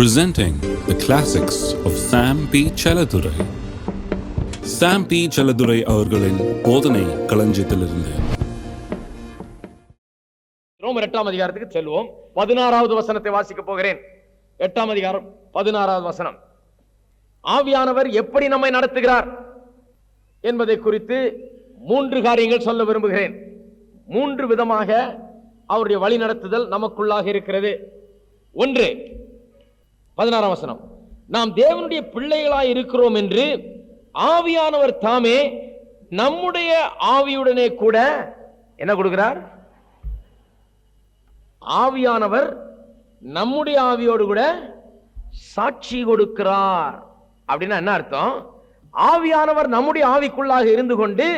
Presenting the classics of Sam P. Chaladurai. Sam P. Chaladurai அவர்களின் போதனை களஞ்சியத்திலிருந்து ரோமர் 8ஆம் அதிகாரத்துக்கு செல்வோம். 16வது வசனத்தை வாசிக்க போகிறேன். 8ஆம் அதிகாரம் 16வது வசனம். ஆவியானவர் எப்படி நம்மை நடத்துகிறார் என்பதை குறித்து 3 காரியங்கள் சொல்ல விரும்புகிறேன். 3 விதமாக அவருடைய வழி நடத்துதல் நமக்குள்ளாக இருக்கிறது. 1, 16ஆம் வசனம். நாம் தேவனுடைய பிள்ளைகளாய் இருக்கிறோம் என்று ஆவியானவர் தாமே நம்முடைய ஆவியுடனே கூட என்ன கொடுக்கிறார்? ஆவியானவர் நம்முடைய ஆவியோடு கூட சாட்சி கொடுக்கிறார். அப்படின்னா என்ன அர்த்தம்? ஆவியானவர் நம்முடைய ஆவிக்குள்ளாக இருந்து கொண்டு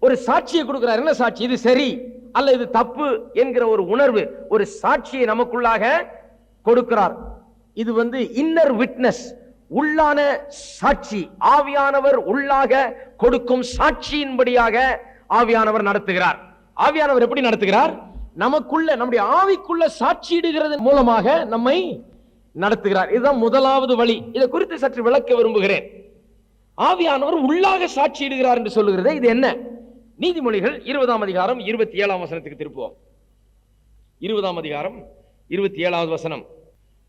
ஒரு சாட்சியை கொடுக்கிறார். என்ன சாட்சி? இது சரி அல்ல இது தப்பு என்கிற ஒரு உணர்வு, ஒரு சாட்சியை நமக்குள்ளாக கொடுக்கிறார். இது இன்னர் விட்னஸ், உள்ளான சாட்சி. ஆவியானவர் உள்ளாக கொடுக்கும் சாட்சியின்படியாக ஆவியானவர் நடத்துகிறார். ஆவியானவர் எப்படி நடத்துகிறார்? நமக்குள்ள, நம்முடைய ஆவிக்குள்ள சாட்சியிடுகிறது மூலமாக நம்மை நடத்துகிறார். இதுதான் முதலாவது வழி. இதை குறித்து சற்று விளக்க விரும்புகிறேன். ஆவியானவர் உள்ளாக சாட்சியிடுகிறார் என்று சொல்லுகிறது. இது என்ன? நீதிமொழிகள் 20ஆம் அதிகாரம் 27ஆம் வசனத்துக்கு திருப்புவோம். 20ஆம் அதிகாரம் 27வது வசனம்.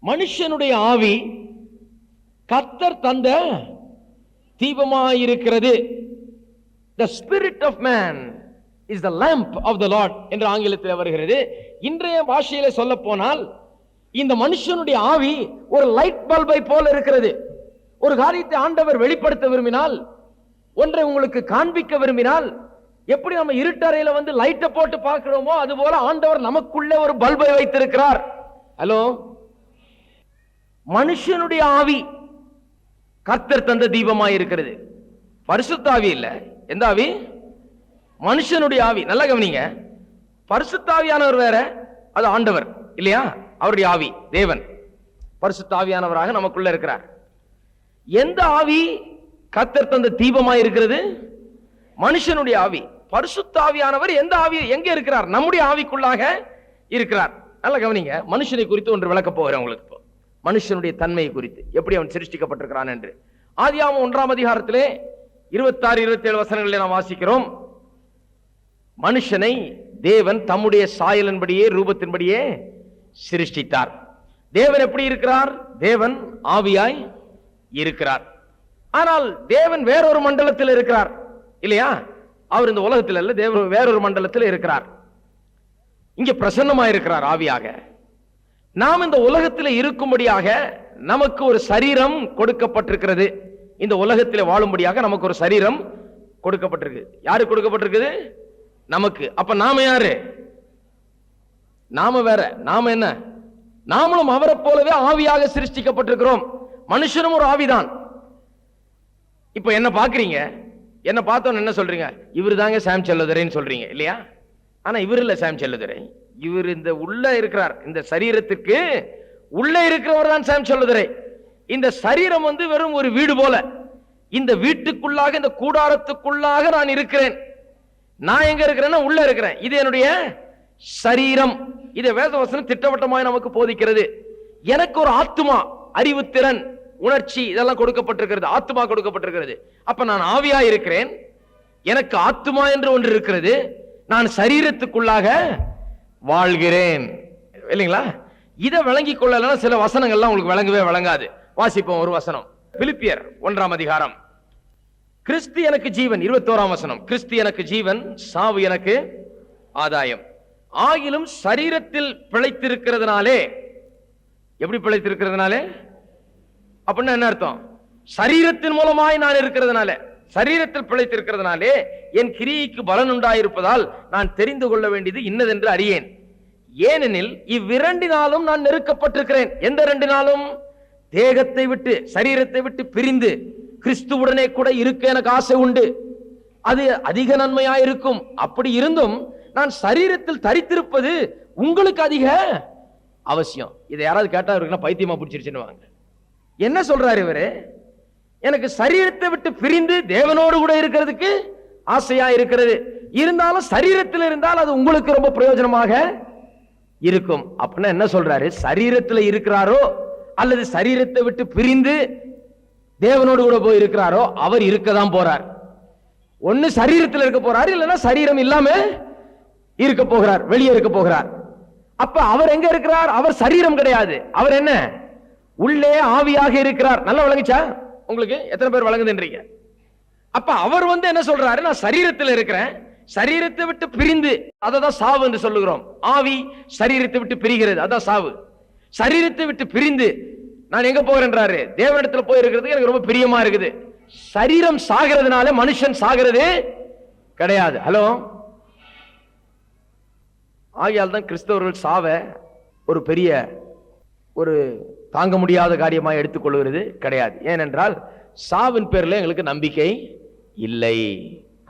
மனுஷனுடைய ஆவி கர்த்தர் தந்த தீபமாயிருக்கிறது. The spirit of man is the lamp of the Lord என்று ஆங்கிலத்தில் வருகிறது. இன்றைய பாஷையிலே சொல்ல போனால் இந்த மனுஷனுடைய ஆவி ஒரு லைட் பல்பை போல இருக்கிறது. ஒரு காரியத்தை ஆண்டவர் வெளிப்படுத்த விரும்பினால், ஒன்றை உங்களுக்கு காண்பிக்க விரும்பினால், எப்படி நம்ம இருட்டறையில லைட்டை போட்டு பார்க்கிறோமோ அது போல ஆண்டவர் நமக்குள்ளே ஒரு பல்பை வைத்திருக்கிறார். ஹலோ, மனுஷனுடைய ஆவி கர்த்தர் தந்த தீபமாய் இருக்கிறது. பரிசுத்த ஆவி இல்ல. எந்த ஆவி? மனுஷனுடைய ஆவி. நல்லா கவனிங்க. பரிசுத்த ஆவியானவர் வேற, அது ஆண்டவர் இல்லையா? அவருடைய ஆவி தேவன் பரிசுத்த ஆவியானவராக நமக்குள்ள இருக்கிறார். எந்த ஆவி கர்த்தர் தந்த தீபமாய் இருக்கிறது? மனுஷனுடைய ஆவி. பரிசுத்த ஆவியானவர் எந்த ஆவி, எங்க இருக்கிறார்? நம்முடைய ஆவிக்குள்ளாக இருக்கிறார். நல்லா கவனிங்க. மனுஷனை குறித்து ஒன்று விளக்க போகிறேன் உங்களுக்கு. மனுஷனுடைய தன்மையை குறித்து, எப்படி அவன் சிருஷ்டிக்கப்பட்டிருக்கிறான் என்று. ஆதியாகமம் 1ஆம் அதிகாரத்திலே 26, 27 வசனங்களில் நாம் வாசிக்கிறோம். மனுஷனை தேவன் தம்முடைய சாயலின்படியே, ரூபத்தின்படியே சிருஷ்டித்தார். தேவன் எப்படி இருக்கிறார்? தேவன் ஆவியாய் இருக்கிறார். ஆனால் தேவன் வேறொரு மண்டலத்தில் இருக்கிறார் இல்லையா? அவர் இந்த உலகத்தில் அல்ல, தேவன் வேறொரு மண்டலத்தில் இருக்கிறார். இங்க பிரசன்னமாயிருக்கிறார் ஆவியாக. நாம் இந்த உலகத்தில் இருக்கும்படியாக நமக்கு ஒரு சரீரம் கொடுக்கப்பட்டிருக்கிறது. இந்த உலகத்தில் வாழும்படியாக நமக்கு ஒரு சரீரம் கொடுக்கப்பட்டிருக்கு. யாருக்கு கொடுக்கப்பட்டிருக்குது? நமக்கு. அப்ப நாம யாரு? நாம வேற. நாம என்ன? நாமளும் அவரை போலவே ஆவியாக சிருஷ்டிக்கப்பட்டிருக்கிறோம். மனுஷனும் ஒரு ஆவிதான். இப்ப என்ன பாக்குறீங்க? என்ன பார்த்தோன்னு என்ன சொல்றீங்க? இவரு தாங்க சாம் செல்லதுரைன்னு சொல்றீங்க இல்லையா? ஆனா இவர் இல்ல சாம் செல்லதுரை. இவர் இந்த உள்ள இருக்கிறார். இந்த சரீரத்துக்கு உள்ள இருக்கிறவர் தான் சாம் செல்லதுரை. இந்த சரீரம் வெறும் ஒரு வீடு போல. இந்த வீட்டுக்குள்ளாக, இந்த கூடாரத்துக்குள்ளாக நான் இருக்கிறேன். நான் எங்க இருக்கிறேன்னா உள்ள இருக்கிறேன். இது என்னுடைய சரீரம். இதை வேதவசனம் திட்டவட்டமாய் நமக்கு போதிக்கிறது. எனக்கு ஒரு ஆத்துமா, அறிவுத்திறன், உணர்ச்சி இதெல்லாம் கொடுக்கப்பட்டிருக்கிறது. ஆத்துமா கொடுக்கப்பட்டிருக்கிறது. அப்ப நான் ஆவியா இருக்கிறேன். எனக்கு ஆத்துமா என்று ஒன்று இருக்கிறது. நான் சரீரத்துக்குள்ளாக வாழ்கிறேன் இல்லைங்களா? இதை விளங்கிக் கொள்ளலாம். சில வசனங்கள்லாம் உங்களுக்கு விளங்கவே விளங்காது. வாசிப்போம் ஒரு வசனம். பிலிப்பியர் 1ஆம் அதிகாரம். கிறிஸ்து எனக்கு ஜீவன். 21ஆம் வசனம். கிறிஸ்து எனக்கு ஜீவன், சாவு எனக்கு ஆதாயம். ஆகிலும் சரீரத்தில் பிழைத்திருக்கிறதுனாலே. எப்படி பிழைத்திருக்கிறதுனாலே? அப்படின்னா என்ன அர்த்தம்? சரீரத்தின் மூலமாய் நான் இருக்கிறதுனால, சரீரத்தில் பிழைத்திருக்கிறதுனாலே என் கிரியைக்கு பலன் உண்டாயிருப்பதால் நான் தெரிந்து கொள்ள வேண்டியது இன்னதென்று அறியேன். ஏனெனில் இவ்விரண்டினாலும் நான் நெருக்கப்பட்டிருக்கிறேன். எந்த 2 நாளும்? தேகத்தை விட்டு, சரீரத்தை விட்டு பிரிந்து கிறிஸ்துவுடனே கூட இருக்க எனக்கு ஆசை உண்டு. அது அதிக நன்மையாயிருக்கும். அப்படி இருந்தும் நான் சரீரத்தில் தரித்திருப்பது உங்களுக்கு அதிக அவசியம். இதை யாராவது கேட்டா இருக்குன்னா பைத்தியமா பிடிச்சிருச்சுன்னு வாங்க. என்ன சொல்றாரு இவரு? எனக்கு சரீரத்தை விட்டு பிரிந்து தேவனோடு கூட இருக்கிறதுக்கு ஆசையா இருக்கிறது. இருந்தாலும் சரீரத்தில் இருந்தால் அது உங்களுக்கு ரொம்ப பிரயோஜனமாக இருக்கும். அப்படின்னா என்ன சொல்றாரு? சரீரத்தில் இருக்கிறாரோ அல்லது சரீரத்தை விட்டு பிரிந்து தேவனோடு கூட போய் இருக்கிறாரோ அவர் இருக்கதான் போறார். ஒன்னு சரீரத்தில் இருக்க போறாரு, இல்லைன்னா சரீரம் இல்லாம இருக்க போகிறார், வெளியே இருக்க போகிறார். அப்ப அவர் எங்க இருக்கிறார்? அவர் சரீரம் கிடையாது. அவர் என்ன? உள்ளே ஆவியாக இருக்கிறார். நல்லா விளங்குச்சா உங்களுக்கு? எத்தனை பேர் விளங்குதுன்றீங்க? அப்ப அவர் என்ன சொல்றாரு? நான் சரீரத்தில் இருக்கிறேன், சரீரத்தை விட்டு பிரிந்து, அததான் சாவு என்று சொல்லுகிறோம். ஆவி சரீரத்தை விட்டு பிரிகிறது, அதான் சாவு. சரீரத்தை விட்டு பிரிந்து நான் எங்க போகிறேன்றாரு? தேவனிடத்துல போய் இருக்கிறதுக்கு எனக்கு ரொம்ப பிரியமா இருக்குது. சரீரம் சாகிறதுனால மனுஷன் சாகிறது கிடையாது. ஹலோ, ஆகையால் தான் கிறிஸ்தவர்கள் சாவ ஒரு பெரிய ஒரு தாங்க முடியாத காரியமாக எடுத்துக்கொள்கிறது கிடையாது. ஏனென்றால் சாவின் பேர்ல எங்களுக்கு நம்பிக்கை இல்லை.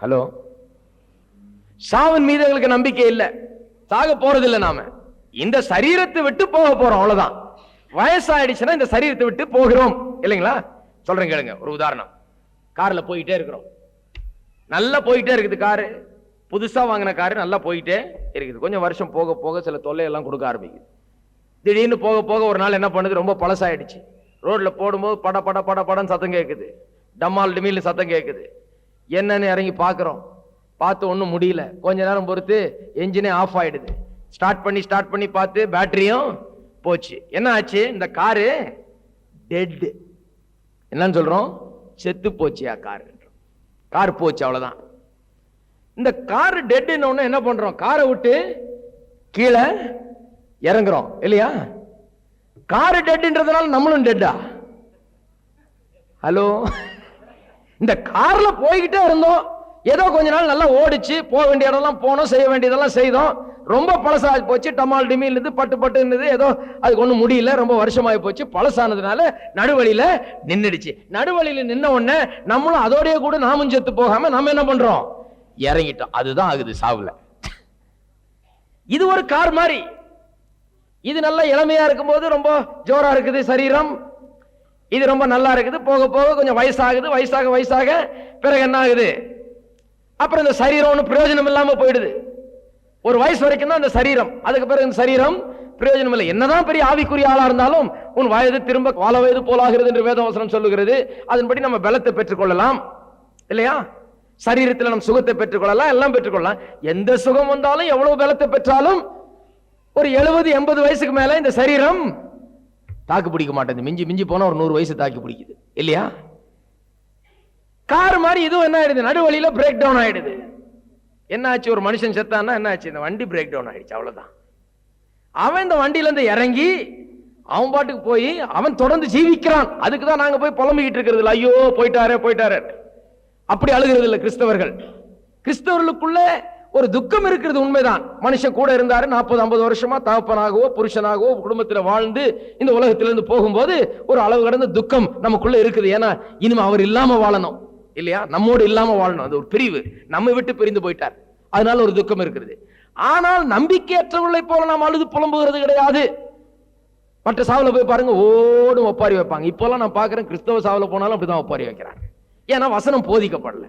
ஹலோ, சாவின் மீது எங்களுக்கு நம்பிக்கை இல்லை, சாக போறதில்லை. நாம இந்த சரீரத்தை விட்டு போக போறோம், அவ்வளவுதான். வயசாயிடுச்சுன்னா இந்த சரீரத்தை விட்டு போகிறோம், இல்லைங்களா? சொல்றேன் கேளுங்க. ஒரு உதாரணம். கார்ல போயிட்டே இருக்கிறோம், நல்லா போயிட்டே இருக்குது காரு, புதுசா வாங்கின காரு நல்லா போயிட்டே இருக்குது. கொஞ்சம் வருஷம் போக போக சில தொல்லையெல்லாம் கொடுக்க ஆரம்பிக்குது. திடீர்னு போக போக ஒரு நாள் என்ன பண்ணுது? ரொம்ப பழசாயிடுச்சு. ரோட்ல போடும்போது பட பட பட படம் சத்தம் கேட்குது, டம்மால் டிமில் சத்தம் கேட்குது. என்னன்னு இறங்கி பார்க்குறோம், பார்த்து ஒன்றும் முடியல. கொஞ்ச நேரம் பொறுத்து என்ஜினே ஆஃப் ஆயிடுது. ஸ்டார்ட் பண்ணி பார்த்து பேட்டரியும் போச்சு. என்ன ஆச்சு? இந்த காரு டெட். என்னன்னு சொல்றோம்? செத்து போச்சியா கார். கார் போச்சு, அவ்வளவுதான். இந்த கார் டெட்னு ஒண்ணு என்ன பண்றோம்? காரை விட்டு கீழே இறங்குறோம், இல்லையா? கார் டெட்ன்றதுனால நம்மளும் டெட்டா? ஹலோ, இந்த கார்ல போய்கிட்டே இருந்தோம், ஏதோ கொஞ்ச நாள் நல்லா ஓடிச்சு, போக வேண்டிய இடம்லாம் போனோம், செய்ய வேண்டியதெல்லாம் செய்தோம். ரொம்ப பழசாகி போச்சு, டமால் டிமில் இருந்து பட்டு பட்டு இருந்தது, ஏதோ அதுக்கு ஒன்றும் முடியல, ரொம்ப வருஷமாகி போச்சு. பழசானதுனால நடுவழியில நின்றுடுச்சு. நடுவழியில நின்ன உடனே நம்மளும் அதோடய கூட நாமும் செத்து போகாம நம்ம என்ன பண்றோம்? இறங்கிட்டோம். அதுதான் ஆகுது சாவுல. இது ஒரு கார் மாதிரி. இது நல்லா இளமையா இருக்கும்போது ரொம்ப ஜோரா இருக்குது சரீரம், இது ரொம்ப நல்லா இருக்குது. போக போக கொஞ்சம் வயசாகுது, வயசாக பிறகு என்ன ஆகுது? அப்புறம் இந்த சரீரம் ஒன்றும் பிரயோஜனம் இல்லாம போயிடுது. ஒரு வயசு வரைக்கும் தான் அந்த சரீரம், அதுக்கு பிறகு இந்த சரீரம் பிரயோஜனம் இல்லை. என்னதான் பெரிய ஆவிக்குரிய ஆளா இருந்தாலும் உன் வயது திரும்ப வாழ வயது போலாகிறது என்று வேதவசனம் சொல்லுகிறது. அதன்படி நம்ம பலத்தை பெற்றுக்கொள்ளலாம், இல்லையா? சரீரத்தில் நம்ம சுகத்தை பெற்றுக்கொள்ளலாம், எல்லாம் பெற்றுக்கொள்ளலாம். எந்த சுகம் வந்தாலும் எவ்வளவு பலத்தை பெற்றாலும் ஒரு 70-80 வயசுக்கு மேல இந்த சரீரம் தாக்கு பிடிக்க மாட்டேங்குது. மிஞ்சி மிஞ்சி போனா ஒரு 100 வயசு தாக்கி பிடிக்குது, இல்லையா? கார் மாதிரி இதுவும் என்ன ஆயிடுது? நடுவழியில பிரேக் டவுன் ஆயிடுது. என்ன ஆச்சு? ஒரு மனுஷன் செத்தான்னா என்ன ஆச்சு? இந்த வண்டி பிரேக் டவுன் ஆயிடுச்சு, அவ்வளவுதான். அவன் இந்த வண்டியில இருந்து இறங்கி அவன் பாட்டுக்கு போய் அவன் தொடர்ந்து ஜீவிக்கிறான். அதுக்கு தான் நாங்க போய் புலம்பிக்கிட்டு இருக்கிறது இல்லை, ஐயோ போயிட்டாரே. அப்படி அழுகிறது இல்லை கிறிஸ்தவர்கள். கிறிஸ்தவர்களுக்குள்ள ஒரு துக்கம் இருக்கிறது உண்மைதான். மனுஷன் கூட இருந்தாரு 40-50 வருஷமா, தகப்பனாகவோ புருஷனாகவோ குடும்பத்தில் வாழ்ந்து இந்த உலகத்திலிருந்து போகும்போது ஒரு அளவு கடந்த துக்கம் நமக்குள்ள இருக்குது. ஏன்னா இனிமே அவர் இல்லாம வாழணும், இல்லையா? நம்மோடு இல்லாம வாழணும். அது ஒரு பிரிவு, நம்ம விட்டு பிரிந்து போயிட்டார், அதனால ஒரு துக்கம் இருக்கிறது. ஆனால் நம்பிக்கையற்றவர்களை போல நாம் அழுது புலம்புகிறது கிடையாது. மற்ற சாவுல போய் பாருங்க, ஓடும் ஒப்பாரி வைப்பாங்க. இப்போலாம் நான் பாக்குறேன் கிறிஸ்தவ சாவுல போனாலும் அப்படிதான் ஒப்பாரி வைக்கிறாங்க. ஏன்னா வசனம் போதிக்கப்படல.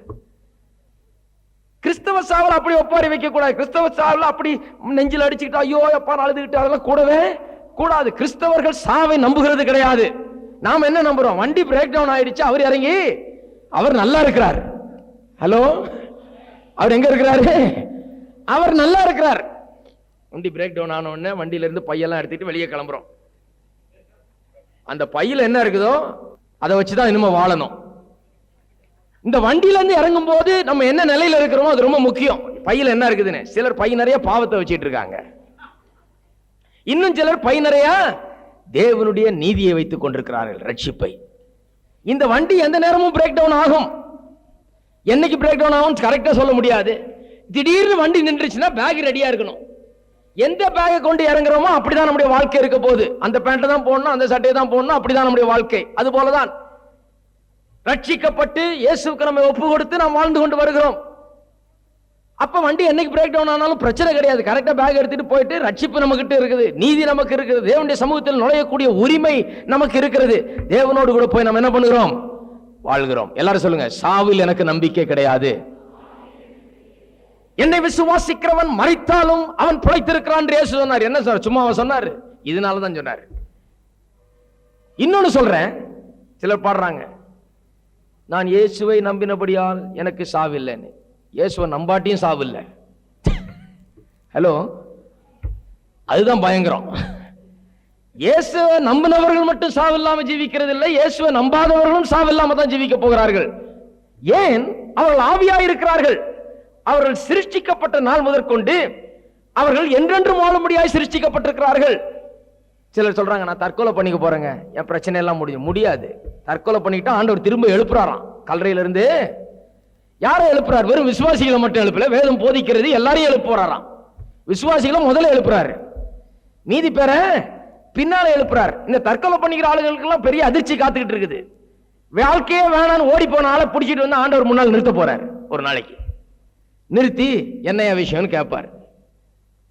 கிறிஸ்தவ சாவல அப்படி ஒப்பாரி வைக்க கூடாது. கிறிஸ்தவ சாவல அப்படி நெஞ்சில் அடிச்சுக்கிட்டு ஐயோ அப்பா அழுதுகிட்டு அதெல்லாம் கூடவே கூடாது. கிறிஸ்தவர்கள் சாவை நம்புகிறது கிடையாது. நாம என்ன நம்புறோம்? வண்டி பிரேக் டவுன் ஆயிடுச்சு, அவர் இறங்கி அவர் நல்லா இருக்கிறார். ஹலோ, அவர் எங்க இருக்கிறாரு? அவர் நல்லா இருக்கிறார். வண்டி பிரேக் டவுன் ஆன உடனே வண்டியில இருந்து பையெல்லாம் எடுத்துட்டு வெளியே கிளம்புறோம். அந்த பையில என்ன இருக்குதோ அதை வச்சுதான் இனிமே வாழணும். இந்த வண்டியில இருந்து இறங்கும் போது நம்ம என்ன நிலையில இருக்கிறோமோ அது ரொம்ப முக்கியம். பையில என்ன இருக்குதுன்னு. சிலர் பை நிறைய பாவத்தை வச்சிட்டு இருக்காங்க, இன்னும் சிலர் பை நிறைய தேவனுடைய நீதியை வைத்துக் கொண்டிருக்கிறார்கள், ரட்சிப்பை. இந்த வண்டி எந்த நேரமும் பிரேக் டவுன் ஆகும். என்னைக்கு பிரேக் டவுன் ஆகும் கரெக்டா சொல்ல முடியாது. திடீர்னு வண்டி நின்றுச்சுன்னா பேக் ரெடியா இருக்கணும். எந்த பேக்கை கொண்டு இறங்குறோமோ அப்படிதான் நம்முடைய வாழ்க்கை இருக்க போகுது. அந்த பேண்ட் தான் போடணும், அந்த சட்டையை தான் போடணும், அப்படிதான் நம்முடைய வாழ்க்கை. அது போலதான் ரட்சிக்கப்பட்டு இயேசுவுக்கு நம்ம ஒப்பு கொடுத்து நாம் வாழ்ந்து கொண்டு வருகிறோம். அப்ப வண்டி என்னைக்கு பிரேக் டவுன் ஆனாலும் பிரச்சனை கிடையாது. கரெக்டா பேக் எடுத்துட்டு போயிட்டு ரட்சிப்பு நம்ம கிட்ட இருக்குது, நீதி நமக்கு இருக்குது, தேவனுடைய சமூகத்தில் நுழையக்கூடிய உரிமை நமக்கு இருக்கிறது. தேவனோடு கூட போய் நம்ம என்ன பண்ணுகிறோம்? வாழ்கிறோம். எல்லாரும் சொல்லுங்க, சாவில் எனக்கு நம்பிக்கை கிடையாது. என்னை விசுவாசிக்கிறவன் மரித்தாலும் அவன் பிழைத்திருக்கிறான் என்று இயேசு சொன்னார். என்ன சார் சும்மா அவன் சொன்னார்? இதனாலதான் சொன்னார். இன்னொன்னு சொல்றேன், சிலர் பாடுறாங்க, நான் இயேசுவை நம்பினபடியால் எனக்கு சாவில்லைன்னு. இயேசுவை நம்பாட்டியும் சாவில்லை. ஹலோ, அதுதான் பயங்கரம். இயேசுவை நம்பினவர்கள் மட்டும் சாவில்லாம ஜீவிக்கிறது இல்லை, இயேசுவை நம்பாதவர்களும் சாவில்லாம தான் ஜீவிக்க போகிறார்கள். ஏன்? அவர்கள் ஆவியாய் இருக்கிறார்கள். அவர்கள் சிருஷ்டிக்கப்பட்ட நாள் முதற்கொண்டு அவர்கள் என்றென்றும் வாழும்படியாய் சிருஷ்டிக்கப்பட்டிருக்கிறார்கள். சிலர் சொல்றாங்க, நான் தற்கொலை பண்ணிக்க போறேங்க, என் பிரச்சனை எல்லாம் முடியாது. தற்கொலை பண்ணிக்கிட்டா ஆண்டவர் திரும்ப எழுப்புறாராம் கல்லறையில இருந்து. யாரை எழுப்புறார்? வெறும் விசுவாசிகளை மட்டும் எழுப்பல, வேதம் போதிக்கிறது எல்லாரையும் எழுப்புறாராம். விசுவாசிகளை முதல்ல எழுப்புறாரு, மீதி பேர பின்னால எழுப்புறார். இந்த தற்கொலை பண்ணிக்கிற ஆளுகளுக்கு எல்லாம் பெரிய அதிர்ச்சி காத்துக்கிட்டு இருக்குது. வாழ்க்கையே வேணான்னு ஓடி போன ஆளை பிடிச்சிட்டு வந்து ஆண்டவர் முன்னால் நிறுத்த போறார். ஒரு நாளைக்கு நிறுத்தி என்னைய விஷயம்னு கேட்பார்.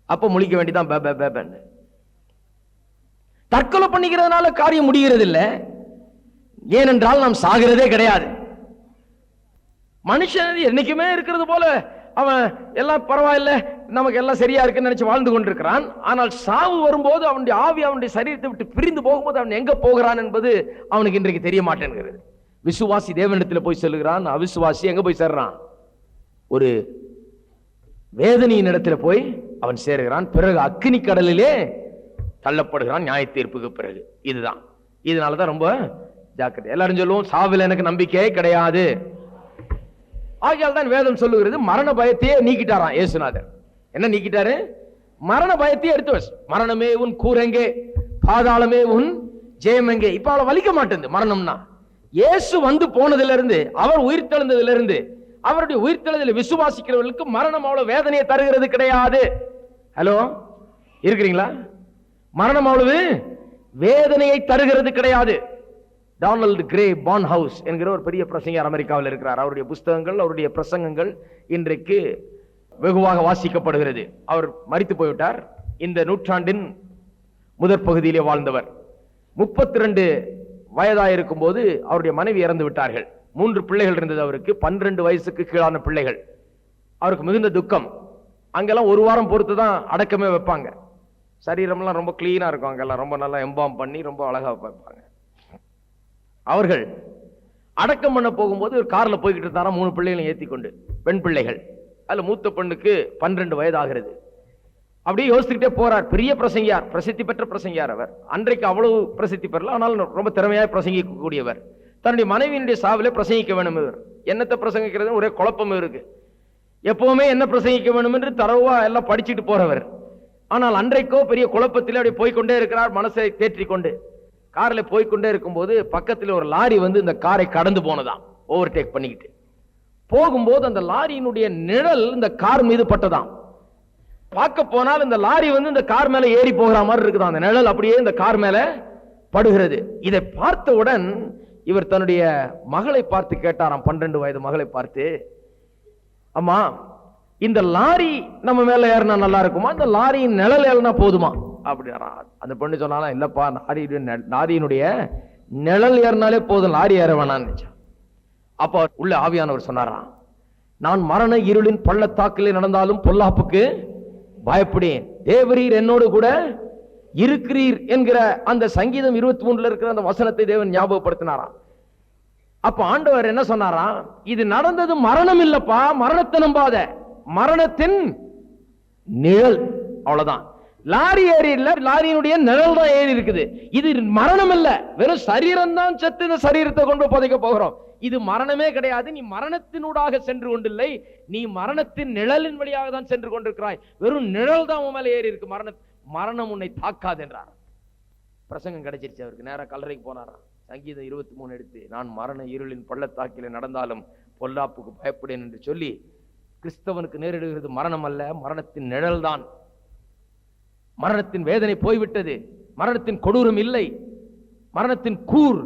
அப்ப முழிக்க வேண்டிதான். தற்கொலை பண்ணிக்கிறதுனால காரியம் முடிகிறது இல்லை. ஏனென்றால் நாம் சாகிறதே கிடையாது. மனுஷன் என்னைக்குமே இருக்கிறது போல அவன் எல்லாம் பரவாயில்ல, நமக்கு எல்லாம் சரியா இருக்குன்னு நினைச்சு வாழ்ந்து கொண்டிருக்கிறான். ஆனால் சாவு வரும்போது அவனுடைய ஆவி அவனுடைய சரீரத்தை விட்டு பிரிந்து போகும்போது அவன் எங்க போகிறான் என்பது அவனுக்கு இன்றைக்கு தெரிய மாட்டேங்கிறது. விசுவாசி தேவனிடத்தில் போய் செல்லுகிறான், அவிசுவாசி எங்க போய் சேர்றான்? ஒரு வேதனையின் இடத்துல போய் அவன் சேருகிறான். பிறகு அக்கினி கடலிலே தள்ளப்படுகிறான் நியாய தீர்ப்புக்கு பிறகு. இதுதான். இதனாலதான் ரொம்ப ஜாக்கிரதை. எல்லாரும் சொல்லுவோம், சாவில் எனக்கு நம்பிக்கையே கிடையாது. ஆகையால் தான் வேதம் சொல்லுகிறது, மரண பயத்தையே நீக்கிட்டாராம் இயேசுநாதர். என்ன நீக்கிட்டாரு? மரண பயத்தையே எடுத்து வச்சு, மரணமே உன் கூரெங்கே, பாதாளமே உன் ஜெயமெங்கே. இப்ப அவளை வலிக்க மாட்டேங்குது மரணம்னா. இயேசு வந்து போனதுல இருந்து, அவர் உயிர் தெழுந்ததுல இருந்து, அவருடைய உயிர் தெழுதலை விசுவாசிக்கிறவர்களுக்கு மரணம் அவ்வளவு வேதனையை தருகிறது கிடையாது. ஹலோ, இருக்கிறீங்களா? மரணம் அவ்வளவு வேதனையை தருகிறது கிடையாது. டொனால்டு கிரே பார்ன்ஹவுஸ் என்கிற ஒரு பெரிய பிரசங்கர் அமெரிக்காவில் இருக்கிறார். அவருடைய புஸ்தகங்கள், அவருடைய பிரசங்கங்கள் இன்றைக்கு வெகுவாக வாசிக்கப்படுகிறது. அவர் மரித்து போய்விட்டார். இந்த நூற்றாண்டின் முதற் பகுதியிலே வாழ்ந்தவர். 32 வயதாயிருக்கும் போது அவருடைய மனைவி இறந்து விட்டார்கள். 3 பிள்ளைகள் இருந்தது அவருக்கு. 12 வயசுக்கு கீழான பிள்ளைகள். அவருக்கு மிகுந்த துக்கம். அங்கெல்லாம் ஒரு வாரம் பொறுத்து தான் அடக்கமே வைப்பாங்க. சரீரம்லாம் ரொம்ப கிளீனா இருக்கும். அங்கெல்லாம் ரொம்ப நல்லா எம்பாம் பண்ணி ரொம்ப அழகா வைப்பாங்க. அவர்கள் அடக்கம் பண்ண போகும்போது ஒரு கார்ல போய்கிட்டு இருந்தாரா, 3 பிள்ளைகளை ஏத்தி கொண்டு, பெண் பிள்ளைகள். அதுல மூத்த பெண்ணுக்கு 12 வயது ஆகிறது. அப்படியே யோசிச்சுக்கிட்டே போறார். பெரிய பிரசங்கியார், பிரசித்தி பெற்ற பிரசங்கியார் அவர். அன்றைக்கு அவ்வளவு பிரசித்தி பெறல, ஆனால் ரொம்ப திறமையாக பிரசங்கிக்க கூடியவர். தன்னுடைய மனைவியினுடைய சாவிலே பிரசங்கிக்க வேணும். இவர் என்னத்தை பிரசங்கிக்கிறது ஒரே குழப்பம் இருக்கு. எப்பவுமே என்ன பிரசங்கிக்க வேணும் என்று தரவா எல்லாம் படிச்சுட்டு போறவர். ஆனால் அன்றைக்கோ பெரிய குழப்பத்தில் அப்படி போய்கொண்டே இருக்கிறார், மனசை தேற்றி கொண்டு. கார்ல போய்கொண்டே இருக்கும்போது பக்கத்தில் ஒரு லாரி வந்து இந்த காரை கடந்து போனதாம், ஓவர்டேக் பண்ணிக்கிட்டு போகும்போது அந்த லாரியினுடைய நிழல் இந்த கார் மீது பட்டதாம். பார்க்க போனால் இந்த லாரி வந்து இந்த கார் மேல ஏறி போகிற மாதிரி இருக்குதான். அந்த நிழல் அப்படியே இந்த கார் மேல படுகிறது. இதை பார்த்தவுடன் இவர் தன்னுடைய மகளை பார்த்து கேட்டாராம், 12 வயது மகளை பார்த்து, அம்மா இந்த லாரி நம்ம மேல ஏறினா நல்லா இருக்குமா, இந்த லாரியின் நிழல் ஏறினா போதுமா அப்படின்னா. அந்த பொண்ணு சொன்னாலும், இல்லப்பா, லாரியினுடைய நிழல் ஏறினாலே போதும், லாரி ஏற வேணான்னு. அப்ப உள்ள ஆவியானவர் சொன்னாராம், நான் மரண இருளின் பள்ளத்தாக்கிலே நடந்தாலும் பொல்லாப்புக்கு பயப்படேன், தேவரீர் என்னோடு கூட இருக்கிறீர் என்கிற அந்த சங்கீதம் 23 இருக்கிற அந்த வசனத்தை தேவன் ஞாபகப்படுத்தினாராம். அப்ப ஆண்டவர் என்ன சொன்னாராம், இது நடந்தது மரணம் இல்லப்பா, மரணத்தை நம்பாத, மரணத்தின் நிழல். அவ்வளவுதான். லாரி ஏறி இல்ல, லாரியினுடைய நிழல் தான் ஏறி இருக்குது. இது மரணம் இல்ல, வெறும் சரீரம் தான் செத்து இந்த சரீரத்தை கொண்டு புதைக்க போகிறோம். இது மரணமே கிடையாது. நீ மரணத்தினூடாக சென்று கொண்டில்லை, நீ மரணத்தின் நிழலின் வழியாக தான் சென்று கொண்டிருக்கிறாய். வெறும் நிழல் தான் உன் மேல ஏறி இருக்கு, மரணம் உன்னை தாக்காது என்றார். பிரசங்கம் கிடைச்சிருச்சு அவருக்கு. நேரா கல்லறைக்கு போனாராம். சங்கீதம் 23 எடுத்து, நான் மரண இருளின் பள்ளத்தாக்கிலே நடந்தாலும் பொல்லாப்புக்கு பயப்படேன் என்று சொல்லி, கிறிஸ்தவனுக்கு நேரிடுகிறது மரணம் அல்ல, மரணத்தின் நிழல் தான். மரணத்தின் வேதனை போய்விட்டது, மரணத்தின் கொடூரம் இல்லை, மரணத்தின் கூர்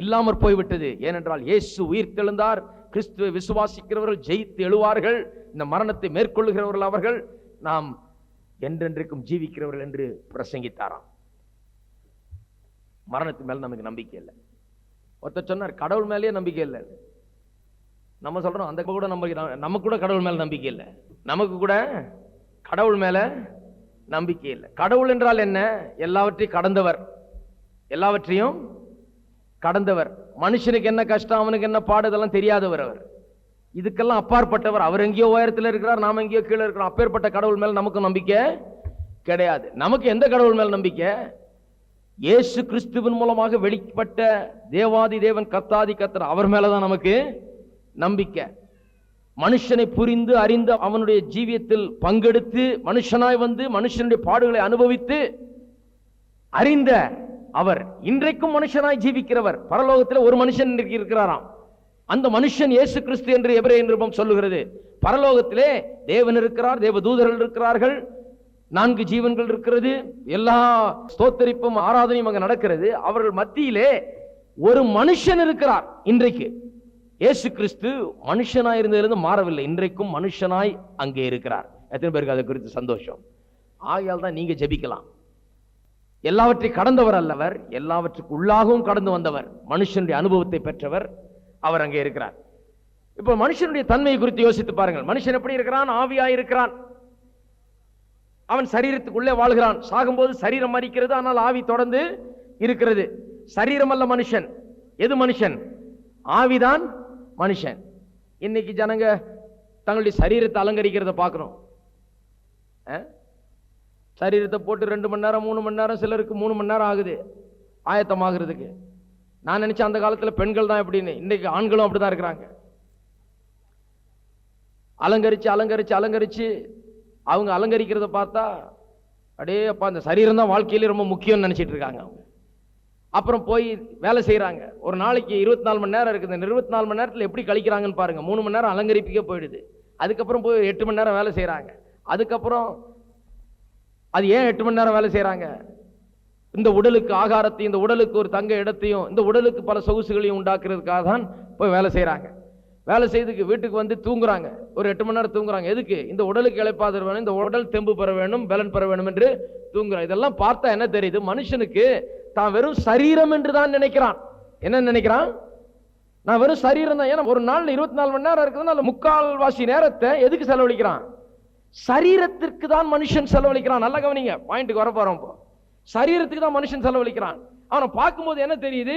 இல்லாமற் போய்விட்டது. ஏனென்றால் இயேசு உயிர் தெழுந்தார். கிறிஸ்துவை விசுவாசிக்கிறவர்கள் ஜெயித்து எழுவார்கள். இந்த மரணத்தை மேற்கொள்ளுகிறவர்கள் அவர்கள், நாம் என்றென்றைக்கும் ஜீவிக்கிறவர்கள் என்று பிரசங்கித்தாராம். மரணத்தின் மேல நமக்கு நம்பிக்கை இல்லை. ஒருத்தர் சொன்னார், கடவுள் மேலேயே நம்பிக்கை இல்லை. நம்ம சொல்றோம், அந்த கூட நமக்கு கூட கடவுள் மேல நம்பிக்கை இல்லை. நமக்கு கூட கடவுள் மேல நம்பிக்கை இல்லை. கடவுள் என்றால் என்ன? எல்லாவற்றையும் கடந்தவர், எல்லாவற்றையும் கடந்தவர். மனுஷனுக்கு என்ன கஷ்டம், அவனுக்கு என்ன பாடு, இதெல்லாம் தெரியாதவர் அவர். இதுக்கெல்லாம் அப்பாற்பட்டவர். அவர் எங்கேயோ உயரத்தில் இருக்கிறார், நாம எங்கேயோ கீழே இருக்கிறோம். அப்பேற்பட்ட கடவுள் மேல நமக்கு நம்பிக்கை கிடையாது. நமக்கு எந்த கடவுள் மேல நம்பிக்கை? இயேசு கிறிஸ்துவின் மூலமாக வெளிப்பட்ட தேவாதி தேவன் கர்த்தாதி கர்த்தர், அவர் மேலதான் நமக்கு நம்பிக்கை. மனுஷனை புரிந்து அறிந்து அவனுடைய ஜீவியத்தில் பங்கெடுத்து மனுஷனாய் வந்து மனுஷனுடைய பாடுகளை அனுபவித்து அறிந்த அவர் இன்றைக்கும் மனுஷனாய் ஜீவிக்கிறவர். பரலோகத்தில் ஒரு மனுஷன் இருக்கிறாராம். அந்த மனுஷன் இயேசு கிறிஸ்து என்று எபிரேய நிருபம் சொல்லுகிறது. பரலோகத்திலே தேவன் இருக்கிறார், தேவ தூதர்கள் இருக்கிறார்கள், 4 ஜீவன்கள் இருக்கிறது, எல்லா ஸ்தோத்தரிப்பும் ஆராதனையும் அங்க நடக்கிறது. அவர்கள் மத்தியிலே ஒரு மனுஷன் இருக்கிறார். இன்றைக்கு இயேசு கிறிஸ்து மனுஷனாய் இருந்ததிலிருந்து மாறவில்லை, இன்றைக்கும் மனுஷனாய் அங்கே இருக்கிறார். எத்தனை பேருக்கு அதை குறித்து சந்தோஷம்? ஆகையால் தான் நீங்க ஜெபிக்கலாம். எல்லாவற்றையும் கடந்தவர் அல்லவர், எல்லாவற்றுக்கு உள்ளாகவும் கடந்து வந்தவர், மனுஷனுடைய அனுபவத்தை பெற்றவர், அவர் அங்கே இருக்கிறார். இப்ப மனுஷனுடைய தன்மையை குறித்து யோசித்து பாருங்கள். மனுஷன் எப்படி இருக்கிறான்? ஆவியாய் இருக்கிறான். அவன் சரீரத்துக்குள்ளே வாழ்கிறான். சாகும்போது சரீரம் மரிக்கிறது, ஆனால் ஆவி தொடர்ந்து இருக்கிறது. சரீரம் அல்ல மனுஷன். எது மனுஷன்? ஆவிதான் மனுஷன். இன்னைக்கு ஜனங்க தங்களுடைய சரீரத்தை அலங்கரிக்கிறத பார்க்கணும். சரீரத்தை போட்டு 2 மணி நேரம் 3 மணி நேரம், சிலருக்கு 3 மணி நேரம் ஆகுது ஆயத்தமாகிறதுக்கு. நான் நினைச்சேன் அந்த காலத்தில் பெண்கள் தான் எப்படின்னு, இன்னைக்கு ஆண்களும் அப்படிதான் இருக்கிறாங்க. அலங்கரிச்சு அலங்கரிச்சு அலங்கரிச்சு அவங்க அலங்கரிக்கிறத பார்த்தா அடே அப்பா, அந்த சரீரம் தான் வாழ்க்கையிலே ரொம்ப முக்கியம்னு நினைச்சிட்டு இருக்காங்க அவங்க. அப்புறம் போய் வேலை செய்யறாங்க. ஒரு நாளைக்கு 24 மணி நேரம் இருக்குது. 24 மணி நேரத்தில் எப்படி கழிக்கிறாங்கன்னு பாருங்க. 3 மணி நேரம் அலங்கரிப்பிக்கே போயிடுது. அதுக்கப்புறம் போய் 8 மணி நேரம் வேலை செய்யறாங்க. அதுக்கப்புறம் அது ஏன் 8 மணி நேரம் வேலை செய்யறாங்க? இந்த உடலுக்கு ஆகாரத்தையும், இந்த உடலுக்கு ஒரு தங்க இடத்தையும், இந்த உடலுக்கு பல சொகுசுகளையும் உண்டாக்குறதுக்காக தான் போய் வேலை செய்யறாங்க. வேலை செய்துக்கு வீட்டுக்கு வந்து தூங்குறாங்க. ஒரு 8 மணி நேரம் தூங்குறாங்க. எதுக்கு? இந்த உடலுக்கு இளைப்பாதல் வேணும், இந்த உடல் தெம்பு பெற வேணும், பலன் பெற வேணும் என்று தூங்குறாங்க. இதெல்லாம் பார்த்தா என்ன தெரியுது? மனுஷனுக்கு தான் வெறும் சரீரம் என்று தான் நினைக்கிறான். என்ன நினைக்கிறான்? நான் வெறும் சரீரம் தான். ஏன்னா ஒரு நாள் 24 மணி நேரம் இருக்குதுன்னா 3/4 நேரத்தை எதுக்கு செலவழிக்கிறான்? சரீரத்திற்கு தான் மனுஷன் செலவழிக்கிறான். நல்லா கவனிங்க, பாயிண்ட்டுக்கு வர போறோம். இப்போ சரீரத்துக்கு தான் மனுஷன் செலவழிக்கிறான். அவனை பார்க்கும்போது என்ன தெரியுது?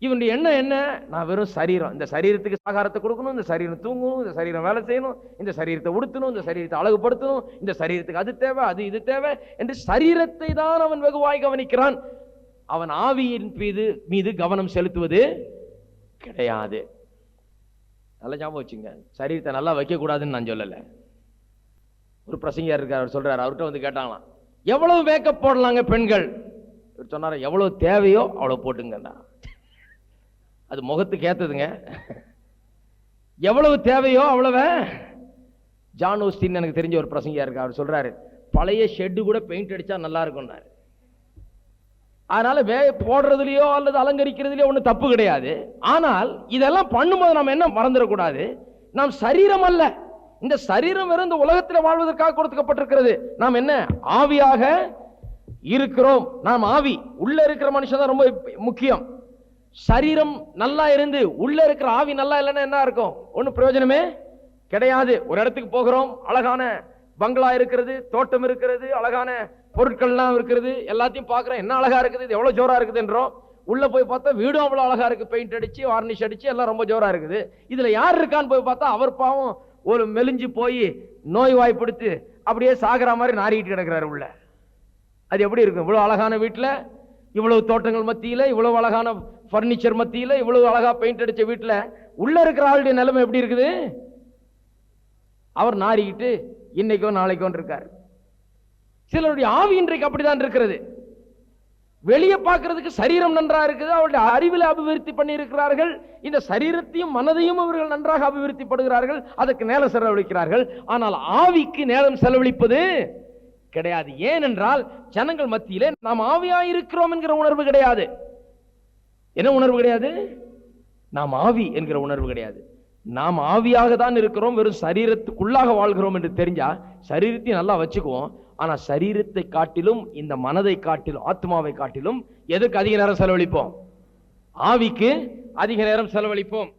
இவனுடைய எண்ணம் என்ன? நான் வெறும் சரீரம், இந்த சரீரத்துக்கு ஆகாரத்தை கொடுக்கணும், இந்த சரீரம் தூங்கணும், இந்த சரீரம் வேலை செய்யணும், இந்த சரீரத்தை உடுத்தணும், இந்த சரீரத்தை அழகுபடுத்தணும், இந்த சரீரத்துக்கு அது தேவை, அது இது தேவை என்று சரீரத்தை தான் அவன் வெகுவாய் கவனிக்கிறான். அவன் ஆவியின் மீது கவனம் செலுத்துவது கிடையாது. நல்லா ஞாபகம் வச்சுங்க, சரீரத்தை நல்லா வைக்க கூடாதுன்னு நான் சொல்லல. ஒரு பிரசங்கியார் இருக்கார், அவர் சொல்றாரு, அவர்கிட்ட வந்து கேட்டாங்களாம், எவ்வளவு மேக்கப் போடலாங்க பெண்கள்? இவர் சொன்னாரு, எவ்வளவு தேவையோ அவ்வளவு போட்டுங்கண்ணா. அது முகத்துக்கு ஏத்ததுங்க. எவ்வளவு தேவையோ அவ்வளவு. ஜான் ஓஸ்டின் எனக்கு தெரிஞ்ச ஒரு பிரசங்கியா இருக்கு, அவர் சொல்றாரு, பழைய ஷெட்டு கூட பெயிண்ட் அடிச்சா நல்லா இருக்கும்னாரு. அதனால போடுறதுலயோ அல்லது அலங்கரிக்கிறதுலயோ ஒன்றும் தப்பு கிடையாது. ஆனால் இதெல்லாம் பண்ணும்போது நாம் என்ன மறந்துடக்கூடாது? நாம் சரீரம் அல்ல. இந்த சரீரம் வெறும் இந்த உலகத்தில் வாழ்வதற்காக கொடுக்கப்பட்டிருக்கிறது. நாம் என்ன? ஆவியாக இருக்கிறோம். நாம் ஆவி. உள்ள இருக்கிற மனுஷன் தான் ரொம்ப முக்கியம். சரீரம் நல்லா இருந்து உள்ள இருக்கிற ஆவி நல்லா இல்லைன்னா என்ன இருக்கும்? ஒன்றும் பிரயோஜனமே கிடையாது. ஒரு இடத்துக்கு போகிறோம், அழகான பங்களா இருக்கிறது, தோட்டம் இருக்கிறது, அழகான பொருட்கள்லாம் இருக்கிறது, எல்லாத்தையும் பார்க்குறோம், என்ன அழகா இருக்குது, இது எவ்வளோ ஜோரா இருக்குதுன்றோம். உள்ள போய் பார்த்தா வீடும் அவ்வளோ அழகா இருக்கு, பெயிண்ட் அடிச்சு வார்னிஷ் அடிச்சு எல்லாம் ரொம்ப ஜோரா இருக்குது. இதுல யார் இருக்கான்னு போய் பார்த்தா அவர் பாவம் ஒரு மெலிஞ்சு போய் நோய் வாய்ப்படுத்து அப்படியே சாகிற மாதிரி நாரிக்கிட்டு கிடக்கிறாரு உள்ள. அது எப்படி இருக்கும்? இவ்வளவு அழகான வீட்டுல, இவ்வளவு தோட்டங்கள் மத்தியில, இவ்வளவு அழகான பர்னிச்சர் மத்தியில, இவ்வளவு அழகா பெயிண்ட் அடிச்ச வீட்டுல உள்ள இருக்கிற ஆளுடைய நிலைமை எப்படி இருக்குது? அவர் நாரிக்கிட்டு இன்னைக்கோ நாளைக்கோ இருக்காரு. சிலருடைய ஆவி இன்றைக்கு அப்படிதான் இருக்கிறது. வெளியே பார்க்கிறதுக்கு சரீரம் நன்றா இருக்குது, அவருடைய அறிவில் அபிவிருத்தி பண்ணி இருக்கிறார்கள். இந்த சரீரத்தையும் மனதையும் அவர்கள் நன்றாக அபிவிருத்தி படுகிறார்கள், அதற்கு நேரம் செலவழிக்கிறார்கள். ஆனால் ஆவிக்கு நேரம் செலவழிப்பது கிடையாது. ஏனென்றால் ஜனங்கள் மத்தியிலே நாம் ஆவியாய் இருக்கிறோம் என்கிற உணர்வு கிடையாது. என்ன உணர்வு கிடையாது? நாம் ஆவி என்கிற உணர்வு கிடையாது. நாம் ஆவியாக தான் இருக்கிறோம், வெறும் சரீரத்துக்குள்ளாக வாழ்கிறோம் என்று தெரிஞ்சா சரீரத்தை நல்லா வச்சுக்குவோம். ஆனா சரீரத்தை காட்டிலும், இந்த மனதை காட்டிலும், ஆத்மாவை காட்டிலும் எதுக்கு அதிக நேரம் செலவழிப்போம்? ஆவிக்கு அதிக நேரம் செலவழிப்போம்.